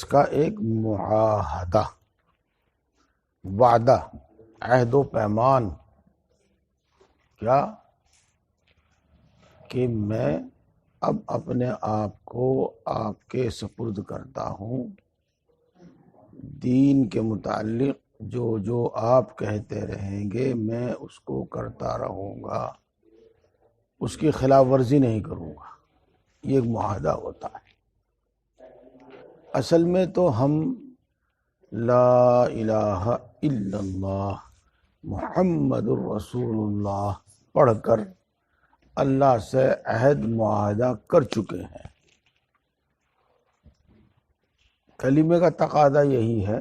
کا ایک معاہدہ، وعدہ، عہد و پیمان، کیا کہ میں اب اپنے آپ کو آپ کے سپرد کرتا ہوں، دین کے متعلق جو جو آپ کہتے رہیں گے میں اس کو کرتا رہوں گا، اس کی خلاف ورزی نہیں کروں گا۔ یہ ایک معاہدہ ہوتا ہے۔ اصل میں تو ہم لا الہ الا اللہ محمد الرسول اللہ پڑھ کر اللہ سے عہد معاہدہ کر چکے ہیں۔ کلمے کا تقاضا یہی ہے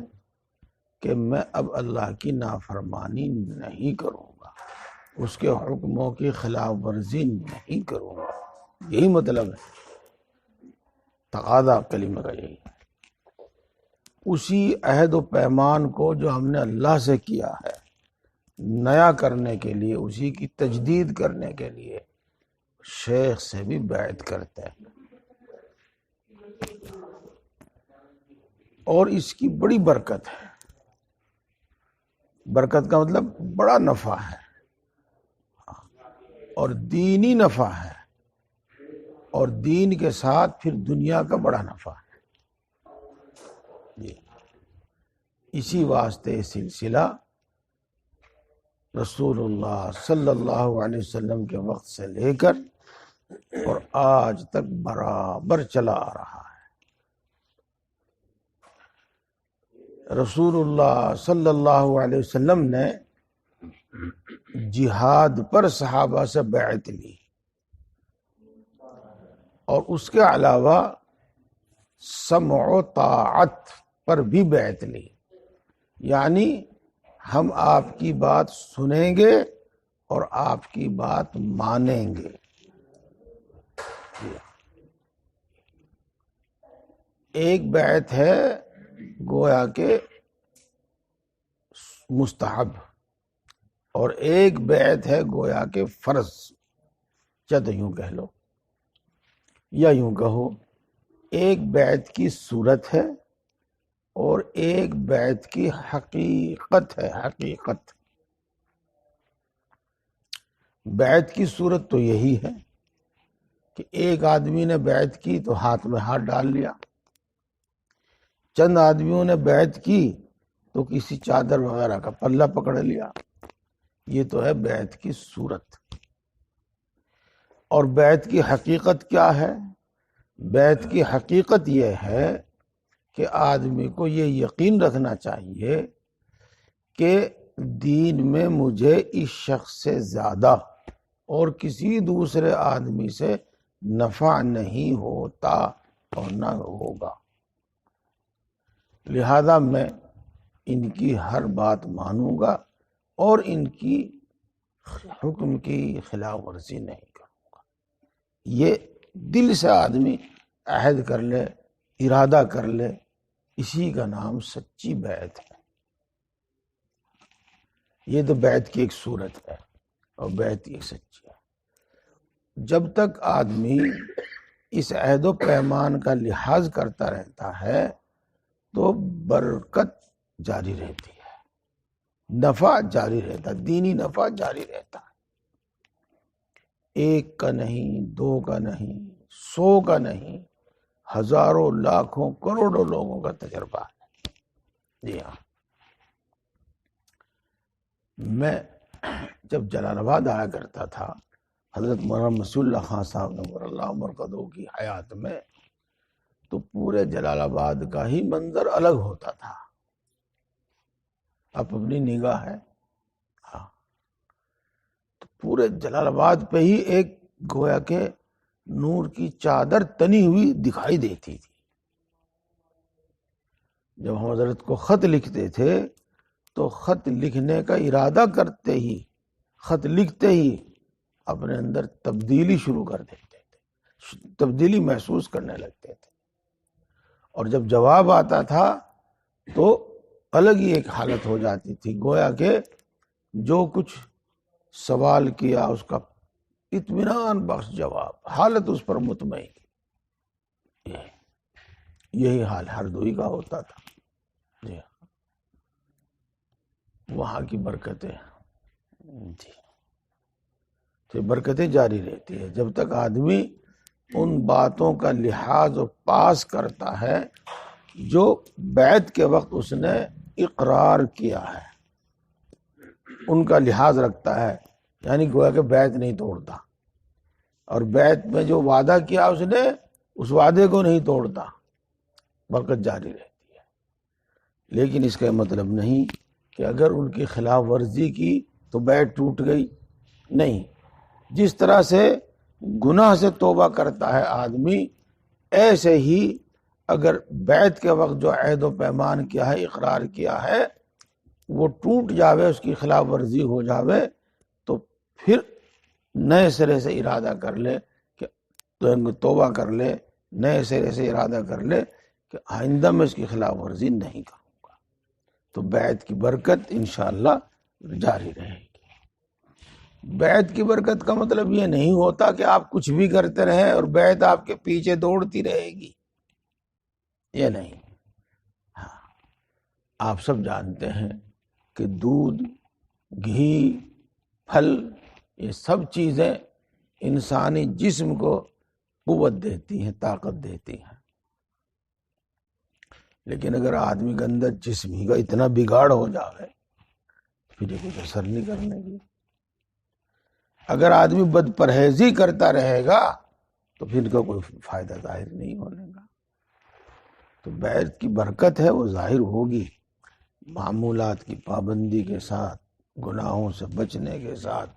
کہ میں اب اللہ کی نافرمانی نہیں کروں گا، اس کے حکموں کی خلاف ورزی نہیں کروں گا، یہی مطلب ہے، تقاضا کلمے کا یہی ہے۔ اسی عہد و پیمان کو جو ہم نے اللہ سے کیا ہے، نیا کرنے کے لیے، اسی کی تجدید کرنے کے لیے شیخ سے بھی بیعت کرتے ہیں، اور اس کی بڑی برکت ہے۔ برکت کا مطلب بڑا نفع ہے، اور دینی نفع ہے، اور دین کے ساتھ پھر دنیا کا بڑا نفع ہے۔ اسی واسطے سلسلہ رسول اللہ صلی اللہ علیہ وسلم کے وقت سے لے کر اور آج تک برابر چلا آ رہا ہے۔ رسول اللہ صلی اللہ علیہ وسلم نے جہاد پر صحابہ سے بیعت لی، اور اس کے علاوہ سمع و طاعت پر بھی بیعت لی، یعنی ہم آپ کی بات سنیں گے اور آپ کی بات مانیں گے۔ ایک بیعت ہے گویا کہ مستحب، اور ایک بیعت ہے گویا کہ فرض، چاہے یوں کہہ لو یا یوں کہو، ایک بیعت کی صورت ہے اور ایک بیعت کی حقیقت ہے۔ حقیقت بیعت کی صورت تو یہی ہے کہ ایک آدمی نے بیعت کی تو ہاتھ میں ہاتھ ڈال لیا، چند آدمیوں نے بیعت کی تو کسی چادر وغیرہ کا پلہ پکڑ لیا، یہ تو ہے بیعت کی صورت۔ اور بیعت کی حقیقت کیا ہے؟ بیعت کی حقیقت یہ ہے کہ آدمی کو یہ یقین رکھنا چاہیے کہ دین میں مجھے اس شخص سے زیادہ اور کسی دوسرے آدمی سے نفع نہیں ہوتا اور نہ ہوگا، لہذا میں ان کی ہر بات مانوں گا اور ان کی حکم کی خلاف ورزی نہیں کروں گا۔ یہ دل سے آدمی عہد کر لے، ارادہ کر لے، اسی کا نام سچی بیعت ہے۔ یہ تو بیعت کی ایک صورت ہے، اور بیعت ایک سچی ہے۔ جب تک آدمی اس عہد و پیمان کا لحاظ کرتا رہتا ہے تو برکت جاری رہتی ہے، نفع جاری رہتا ہے، دینی نفع جاری رہتا ہے۔ ایک کا نہیں، دو کا نہیں، 100 کا نہیں، ہزاروں، لاکھوں، کروڑوں لوگوں کا تجربہ ہے۔ جی ہاں، میں جب جلال آباد آیا کرتا تھا حضرت مولانا مسیح اللہ خان صاحب نور اللہ مرقدہ کی حیات میں، تو پورے جلال آباد کا ہی منظر الگ ہوتا تھا۔ اب اپنی نگاہ ہے، ہاں، تو پورے جلال آباد پہ ہی ایک گویا کہ نور کی چادر تنی ہوئی دکھائی دیتی تھی۔ جب ہم حضرت کو خط لکھتے تھے تو خط لکھنے کا ارادہ کرتے ہی، خط لکھتے ہی اپنے اندر تبدیلی شروع کر دیتے تھے، تبدیلی محسوس کرنے لگتے تھے، اور جب جواب آتا تھا تو الگ ہی ایک حالت ہو جاتی تھی، گویا کہ جو کچھ سوال کیا اس کا اطمینان بخش جواب، حالت اس پر مطمئن۔ یہی حال ہردوئی کا ہوتا تھا. جی وہاں کی برکتیں جی تو برکتیں جاری رہتی ہے جب تک آدمی ان باتوں کا لحاظ و پاس کرتا ہے جو بیعت کے وقت اس نے اقرار کیا ہے، ان کا لحاظ رکھتا ہے، یعنی گویا کہ بیعت نہیں توڑتا، اور بیعت میں جو وعدہ کیا اس نے اس وعدے کو نہیں توڑتا، برکت جاری رہتی ہے. لیکن اس کا مطلب نہیں کہ اگر ان کی خلاف ورزی کی تو بیعت ٹوٹ گئی، نہیں. جس طرح سے گناہ سے توبہ کرتا ہے آدمی، ایسے ہی اگر بیعت کے وقت جو عہد و پیمان کیا ہے، اقرار کیا ہے، وہ ٹوٹ جاوے، اس کی خلاف ورزی ہو جاوے، تو پھر نئے سرے سے ارادہ کر لے کہ توبہ کر لے، نئے سرے سے ارادہ کر لے کہ آئندہ میں اس کی خلاف ورزی نہیں کروں گا. تو بیعت کی برکت انشاءاللہ جاری رہے گی. بیعت کی برکت کا مطلب یہ نہیں ہوتا کہ آپ کچھ بھی کرتے رہیں اور بیعت آپ کے پیچھے دوڑتی رہے گی، یہ نہیں. ہاں آپ سب جانتے ہیں کہ دودھ، گھی، پھل، یہ سب چیزیں انسانی جسم کو قوت دیتی ہیں، طاقت دیتی ہیں. لیکن اگر آدمی کے اندر جسم ہی کا اتنا بگاڑ ہو جائے پھر یہ کچھ اثر نہیں کرنے کی. اگر آدمی بد پرہیزی کرتا رہے گا تو پھر کا کوئی فائدہ ظاہر نہیں ہونے گا. تو بیعت کی برکت ہے وہ ظاہر ہوگی معمولات کی پابندی کے ساتھ، گناہوں سے بچنے کے ساتھ،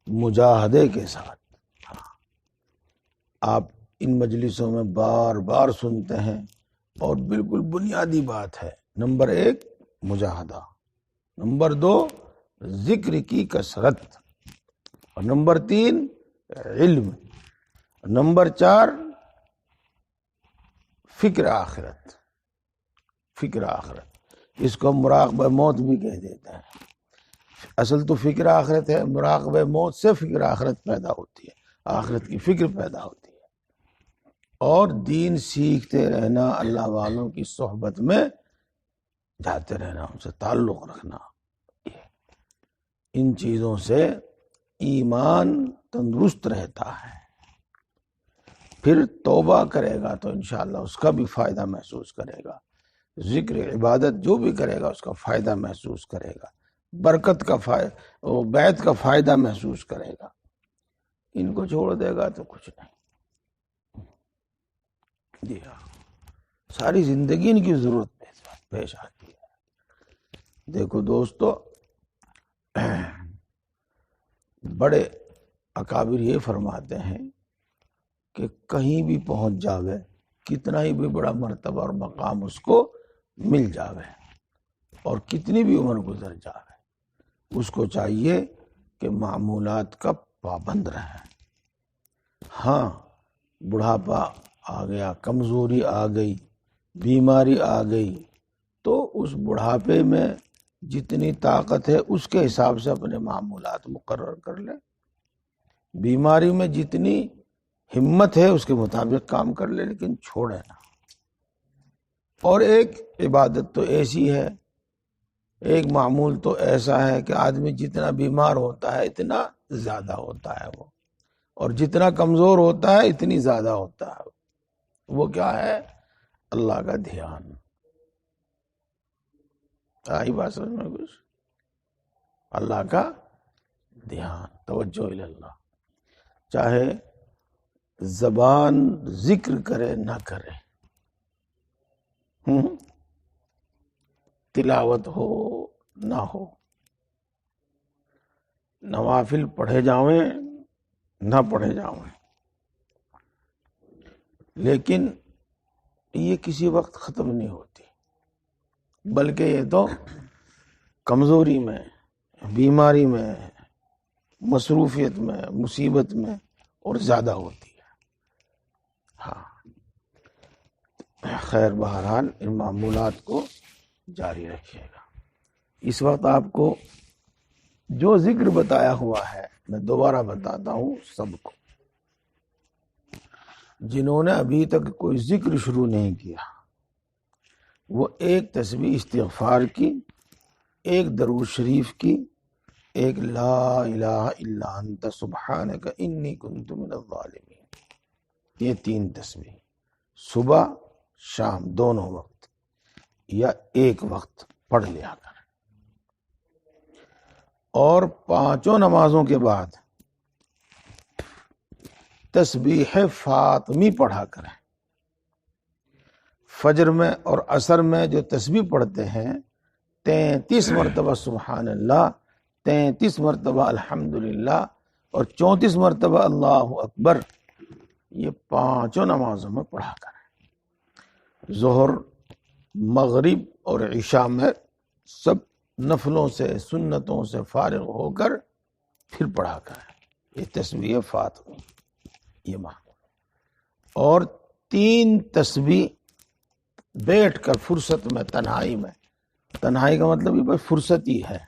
مجاہدے کے ساتھ. آپ ان مجلسوں میں بار بار سنتے ہیں اور بالکل بنیادی بات ہے. نمبر 1 مجاہدہ، نمبر 2 ذکر کی کثرت، اور نمبر 3 علم، نمبر 4 فکر آخرت. فکر آخرت اس کو مراقبہ موت بھی کہہ دیتے ہیں. اصل تو فکر آخرت ہے، مراقبہ موت سے فکر آخرت پیدا ہوتی ہے، آخرت کی فکر پیدا ہوتی ہے. اور دین سیکھتے رہنا، اللہ والوں کی صحبت میں جاتے رہنا، ان سے تعلق رکھنا، ان چیزوں سے ایمان تندرست رہتا ہے. پھر توبہ کرے گا تو انشاءاللہ اس کا بھی فائدہ محسوس کرے گا، ذکر عبادت جو بھی کرے گا اس کا فائدہ محسوس کرے گا، برکت کا فائدہ، بیعت کا فائدہ محسوس کرے گا. ان کو چھوڑ دے گا تو کچھ نہیں. جی ہاں، ساری زندگی ان کی ضرورت پیش آتی ہے. دیکھو دوستو، بڑے اکابر یہ فرماتے ہیں کہ کہیں بھی پہنچ جاوے، کتنا ہی بھی بڑا مرتبہ اور مقام اس کو مل جاوے، اور کتنی بھی عمر گزر جاوے، اس کو چاہیے کہ معمولات کا پابند رہے. ہاں بڑھاپا آ گیا، کمزوری آ گئی، بیماری آ گئی، تو اس بڑھاپے میں جتنی طاقت ہے اس کے حساب سے اپنے معمولات مقرر کر لے، بیماری میں جتنی ہمت ہے اس کے مطابق کام کر لے، لیکن چھوڑے نہ. اور ایک عبادت تو ایسی ہے، ایک معمول تو ایسا ہے کہ آدمی جتنا بیمار ہوتا ہے اتنا زیادہ ہوتا ہے وہ، اور جتنا کمزور ہوتا ہے اتنی زیادہ ہوتا ہے. وہ کیا ہے؟ اللہ کا دھیان. آئی بات سمجھ میں کچھ؟ اللہ کا دھیان، توجہ اللہ. چاہے زبان ذکر کرے نہ کرے، تلاوت ہو نہ ہو، نوافل پڑھے جاویں نہ پڑھے جاویں، لیکن یہ کسی وقت ختم نہیں ہوتی، بلکہ یہ تو کمزوری میں، بیماری میں، مصروفیت میں، مصیبت میں اور زیادہ ہوتی ہے. ہاں خیر، بہرحال ان معمولات کو جاری رکھیے گا. اس وقت آپ کو جو ذکر بتایا ہوا ہے میں دوبارہ بتاتا ہوں سب کو. جنہوں نے ابھی تک کوئی ذکر شروع نہیں کیا وہ ایک تسبیح استغفار کی، ایک درود شریف کی، ایک لا الہ الا انت سبحانک انی کنت من الظالمین. یہ 3 تسبیح صبح شام دونوں وقت یا ایک وقت پڑھ لیا کر. اور 5 نمازوں کے بعد تسبیح فاطمی پڑھا کریں. فجر میں اور عصر میں جو تسبیح پڑھتے ہیں 33 مرتبہ سبحان اللہ، 33 مرتبہ الحمدللہ اور 34 مرتبہ اللہ اکبر، یہ 5 نمازوں میں پڑھا کریں. ظہر، مغرب اور عشاء میں سب نفلوں سے سنتوں سے فارغ ہو کر پھر پڑھا کریں. یہ تسبیح فاطمی یہ معمول. اور 3 تسبیح بیٹھ کر فرصت میں، تنہائی میں. تنہائی کا مطلب یہ بس فرصت ہی ہے،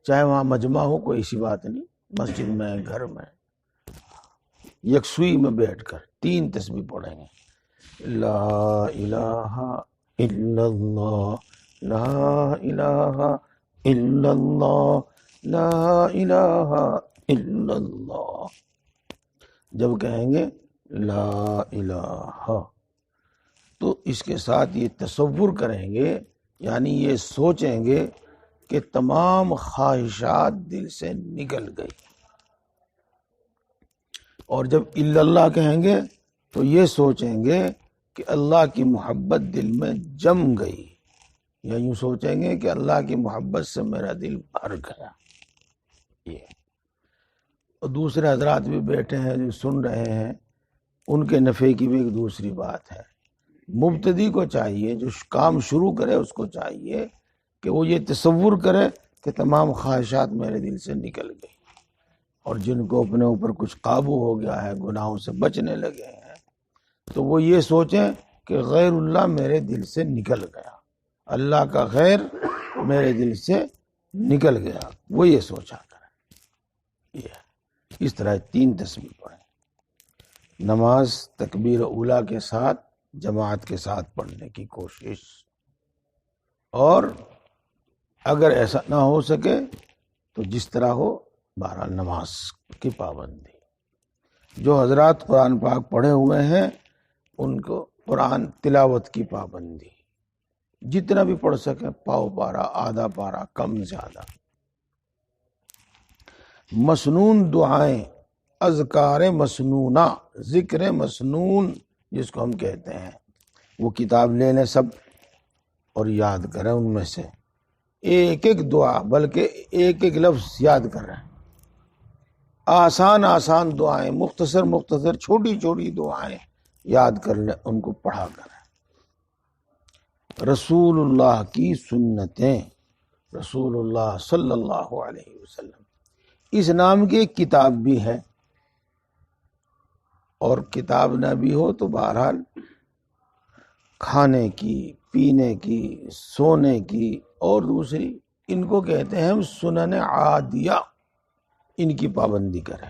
چاہے وہاں مجمع ہو کوئی ایسی بات نہیں، مسجد میں، گھر میں، یکسوئی میں بیٹھ کر 3 تسبیح پڑھیں گے. لا الہ الا اللہ، لا الہ الا اللہ، لا الہ الا اللہ. جب کہیں گے لا الہ تو اس کے ساتھ یہ تصور کریں گے، یعنی یہ سوچیں گے کہ تمام خواہشات دل سے نکل گئی. اور جب الا اللہ کہیں گے تو یہ سوچیں گے کہ اللہ کی محبت دل میں جم گئی، یا یوں سوچیں گے کہ اللہ کی محبت سے میرا دل بھر گیا. یہ اور دوسرے حضرات بھی بیٹھے ہیں جو سن رہے ہیں، ان کے نفع کی بھی ایک دوسری بات ہے. مبتدی کو چاہیے، جو کام شروع کرے اس کو چاہیے کہ وہ یہ تصور کرے کہ تمام خواہشات میرے دل سے نکل گئی. اور جن کو اپنے اوپر کچھ قابو ہو گیا ہے، گناہوں سے بچنے لگے ہیں، تو وہ یہ سوچیں کہ غیر اللہ میرے دل سے نکل گیا، اللہ کا غیر میرے دل سے نکل گیا، وہ یہ سوچا کریں. یہ اس طرح 3 تسبیح پڑھیں. نماز تکبیر اولیٰ کے ساتھ جماعت کے ساتھ پڑھنے کی کوشش. اور اگر ایسا نہ ہو سکے تو جس طرح ہو بہرحال نماز کی پابندی. جو حضرات قرآن پاک پڑھے ہوئے ہیں ان کو قرآن تلاوت کی پابندی، جتنا بھی پڑھ سکیں، پاؤ پارا، آدھا پارا، کم زیادہ. مسنون دعائیں، اذکار مسنونہ، ذکر مسنون جس کو ہم کہتے ہیں، وہ کتاب لے لیں سب اور یاد کریں. ان میں سے ایک ایک دعا، بلکہ ایک ایک لفظ یاد کر رہے ہیں. آسان آسان دعائیں، مختصر مختصر چھوٹی چھوٹی دعائیں یاد کر لیں، ان کو پڑھا کریں. رسول اللہ کی سنتیں، رسول اللہ صلی اللہ علیہ وسلم، اس نام کی ایک کتاب بھی ہے. اور کتاب نہ بھی ہو تو بہرحال کھانے کی، پینے کی، سونے کی، اور دوسری ان کو کہتے ہیں ہم سنن عادیہ، ان کی پابندی کریں.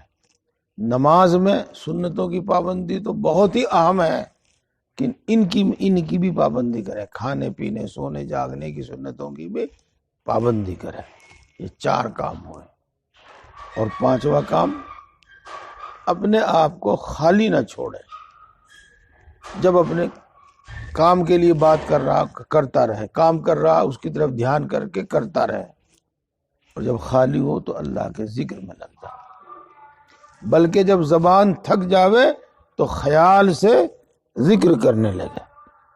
نماز میں سنتوں کی پابندی تو بہت ہی اہم ہے، کہ ان کی بھی پابندی کریں. کھانے پینے، سونے جاگنے کی سنتوں کی بھی پابندی کریں. یہ 4 کام ہوئے. اور 5واں کام، اپنے آپ کو خالی نہ چھوڑے. جب اپنے کام کے لیے بات کر رہا کرتا رہے، کام کر رہا اس کی طرف دھیان کر کے کرتا رہے. اور جب خالی ہو تو اللہ کے ذکر میں لگ جائے. بلکہ جب زبان تھک جاوے تو خیال سے ذکر کرنے لگے.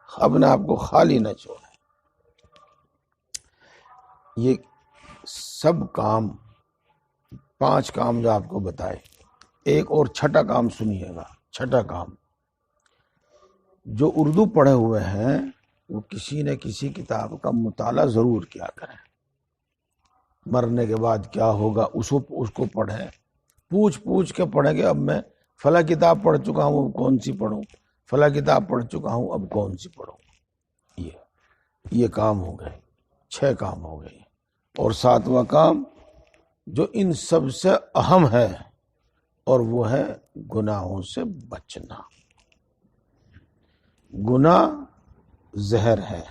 اپنے آپ کو خالی نہ چھوڑے. یہ سب کام، 5 کام جو آپ کو بتائے. ایک اور 6ٹھا کام سنیے گا. 6ٹھا کام، جو اردو پڑھے ہوئے ہیں وہ کسی نہ کسی کتاب کا مطالعہ ضرور کیا کریں. مرنے کے بعد کیا ہوگا اس کو پڑھیں. پوچھ کے پڑھیں کہ اب میں فلاں کتاب پڑھ چکا ہوں، اب کون سی پڑھوں، فلاں کتاب پڑھ چکا ہوں، اب کون سی پڑھوں. یہ کام ہو گئے، 6 کام ہو گئے. اور 7واں کام جو ان سب سے اہم ہے، اور وہ ہے گناہوں سے بچنا. گناہ زہر ہے۔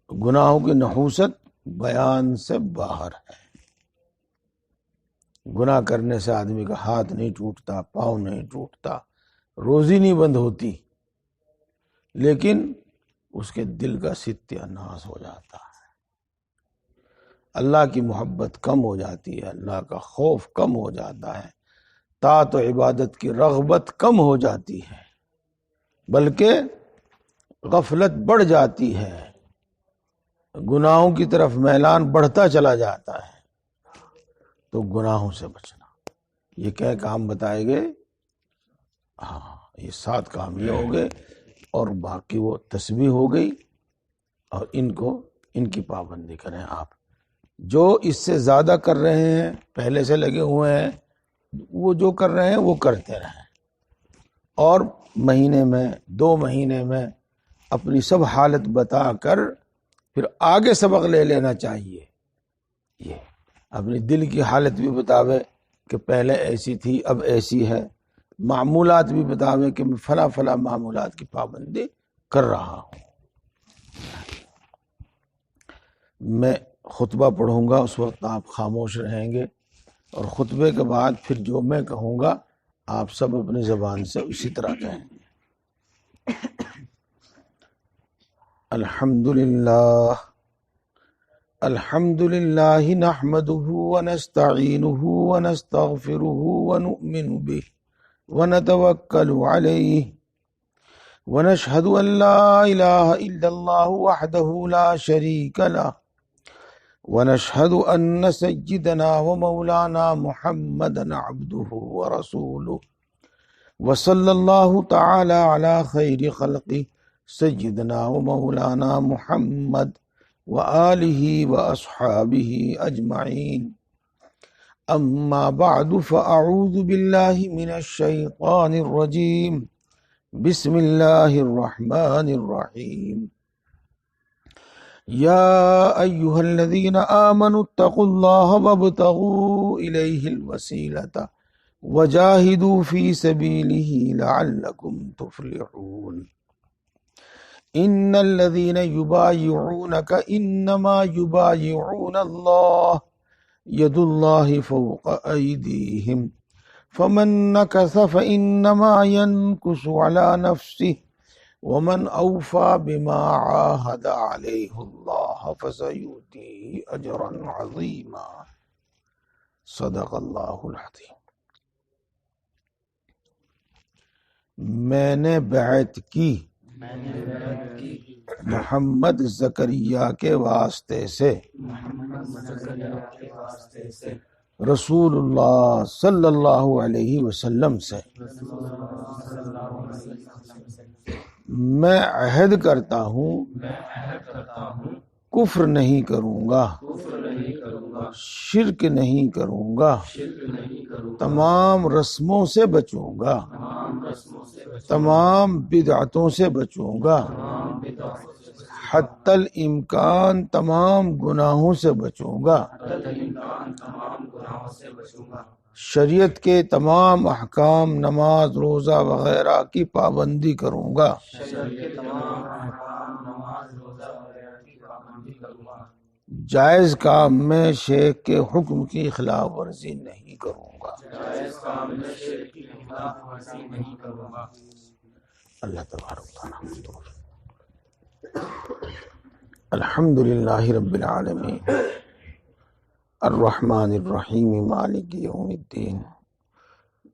گناہوں کی نحوست بیان سے باہر ہے۔ گناہ کرنے سے آدمی کا ہاتھ نہیں ٹوٹتا، پاؤں نہیں ٹوٹتا، روزی نہیں بند ہوتی، لیکن اس کے دل کا ستیہ ناز ہو جاتا ہے، اللہ کی محبت کم ہو جاتی ہے، اللہ کا خوف کم ہو جاتا ہے، طاعت و عبادت کی رغبت کم ہو جاتی ہے، بلکہ غفلت بڑھ جاتی ہے، گناہوں کی طرف میلان بڑھتا چلا جاتا ہے۔ تو گناہوں سے بچنا، یہ کیا کام بتائے گئے؟ ہاں، یہ 7 کام یہ ہو گئے، اور باقی وہ تسبیح ہو گئی، اور ان کی پابندی کریں آپ۔ جو اس سے زیادہ کر رہے ہیں، پہلے سے لگے ہوئے ہیں، وہ جو کر رہے ہیں وہ کرتے رہیں، اور مہینے میں 2 مہینے میں اپنی سب حالت بتا کر پھر آگے سبق لے لینا چاہیے۔ یہ اپنی دل کی حالت بھی بتاوے کہ پہلے ایسی تھی اب ایسی ہے، معمولات بھی بتاوے کہ میں فلاں فلاں معمولات کی پابندی کر رہا ہوں۔ میں خطبہ پڑھوں گا، اس وقت آپ خاموش رہیں گے، اور خطبے کے بعد پھر جو میں کہوں گا آپ سب اپنی زبان سے اسی طرح کہیں گے۔ الحمدللہ الحمدللہ نحمده ونستعینه ونستغفره ونؤمن به ونتوکل علیہ ونشهد ان لا الہ الا اللہ وحدہ لا شریک له ونشهد ان سیدنا ومولانا محمدا عبده ورسوله وصلی اللہ تعالی علی خیر خلقہ سیدنا ومولانا محمد وآلہ واصحابہ اجمعین، اما بعد فاعوذ باللہ من الشیطان الرجیم، بسم اللہ الرحمن الرحیم۔ یا ایہا الذین آمنوا اتقوا اللہ وابتغوا الیہ الوسیلۃ وجاہدوا فی سبیلہ لعلکم تفلحون۔ ان الذین یبایعونک انما یبایعون اللہ ید اللہ فوق ایدیہم فمن نکث فانما ینکث علی نفسہ ومن اوفی بما عاہد علیہ اللہ فسیؤتیہ اجرا عظیما۔ صدق اللہ العظیم۔ میں نے بیعت کی محمد زکریا کے واسطے سے رسول اللہ صلی اللہ علیہ وسلم سے، میں عہد کرتا ہوں کفر نہیں کروں گا، شرک نہیں کروں گا، تمام رسموں سے بچوں گا، تمام بدعتوں سے بچوں گا، حتی الامکان تمام گناہوں سے بچوں گا، شریعت کے تمام احکام، نماز روزہ وغیرہ کی پابندی کروں گا، جائز کام میں شیخ کے حکم کی خلاف ورزی نہیں کروں گا۔ اللہ تبارک تعالیٰ۔ الحمدللہ رب العالمین الرحمن الرحیم مالک یوم الدین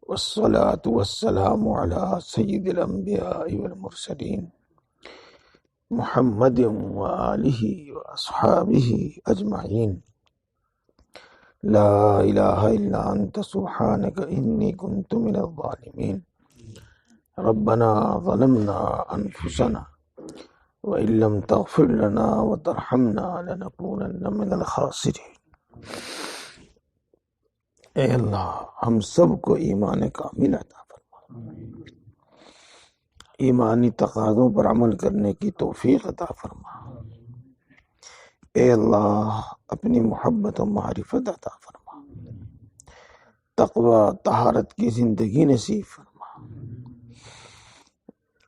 والصلاة والسلام علی سید الانبیاء والمرسلین محمد وآلہ واصحابہ اجمعین۔ لا الہ الا انت سبحانک انی کنت من الظالمین۔ ربنا ظلمنا انفسنا وإن لم تغفر لنا وترحمنا لنكونن من الخاسرین۔ اے اللہ ہم سب کو ایمان کامل عطا فرما، ایمانی تقاضوں پر عمل کرنے کی توفیق عطا فرما۔ اے اللہ اپنی محبت و معرفت عطا فرما، تقوی طہارت کی زندگی نصیب فرما۔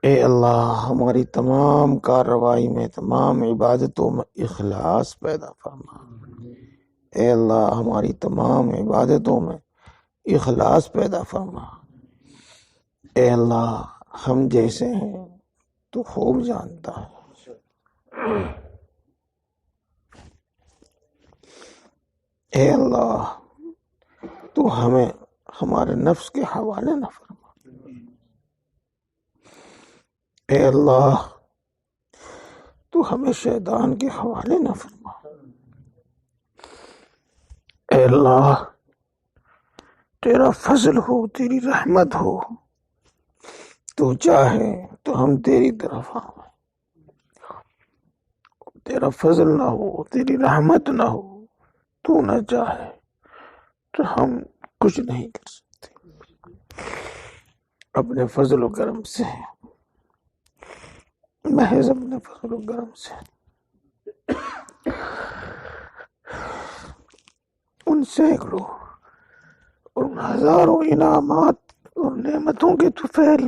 اے اللہ ہماری تمام کارروائی میں، تمام عبادتوں میں اخلاص پیدا فرما۔ اے اللہ ہماری تمام عبادتوں میں اخلاص پیدا فرما۔ اے اللہ ہم جیسے ہیں تو خوب جانتا ہے۔ اے اللہ تو ہمیں ہمارے نفس کے حوالے نہ فرما۔ اے اللہ تو ہمیں شیطان کے حوالے نہ فرما۔ اے اللہ تیرا فضل ہو، تیری رحمت ہو، تو چاہے تو ہم تیری طرف آئیں، تیرا فضل نہ ہو، تیری رحمت نہ ہو، تو نہ چاہے تو ہم کچھ نہیں کر سکتے۔ اپنے فضل و کرم سے، محض اپنے فضل و کرم سے ان سینکڑوں اور ان ہزاروں انعامات اور نعمتوں کے طفیل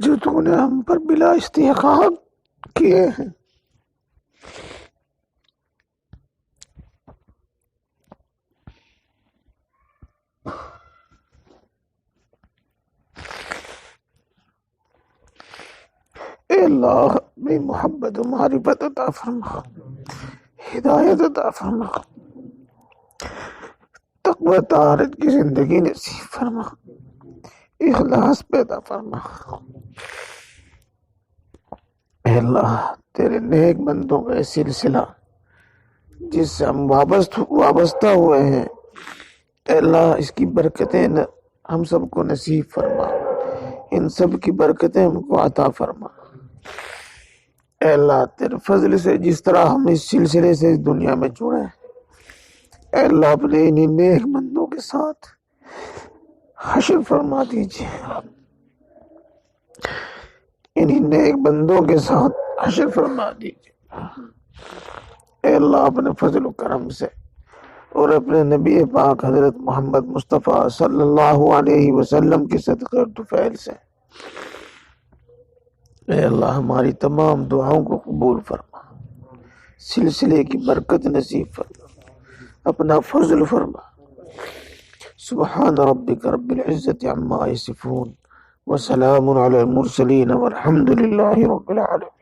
جو تو نے ہم پر بلا استحقاق کیے ہیں، اے اللہ اپنی محبت و معرفت عطا فرما، ہدایت عطا فرما، تقوی طاہرت کی زندگی نصیب فرما، اخلاص پیدا فرما۔ اے اللہ تیرے نیک بندوں کا سلسلہ جس سے ہم وابستہ ہوئے ہیں، اے اللہ اس کی برکتیں ہم سب کو نصیب فرما، ان سب کی برکتیں ہم کو عطا فرما۔ اے اللہ تیرے فضل سے جس طرح ہم اس سلسلے سے اس دنیا میں جڑے ہیں، اے اللہ اپنے انہی نیک بندوں کے ساتھ حشر فرما دیجیے، انہی نیک بندوں کے ساتھ حشر فرما دیجیے۔ اے اللہ اپنے فضل و کرم سے اور اپنے نبی پاک حضرت محمد مصطفیٰ صلی اللہ علیہ وسلم کے صدقے اور طفیل سے اے اللہ ہماری تمام دعاؤں کو قبول فرما، سلسلے کی برکت نصیب فرما، اپنا فضل فرما۔ سبحان ربک رب العزت عما یصفون وسلام علی المرسلین والحمد للہ رب العالمین۔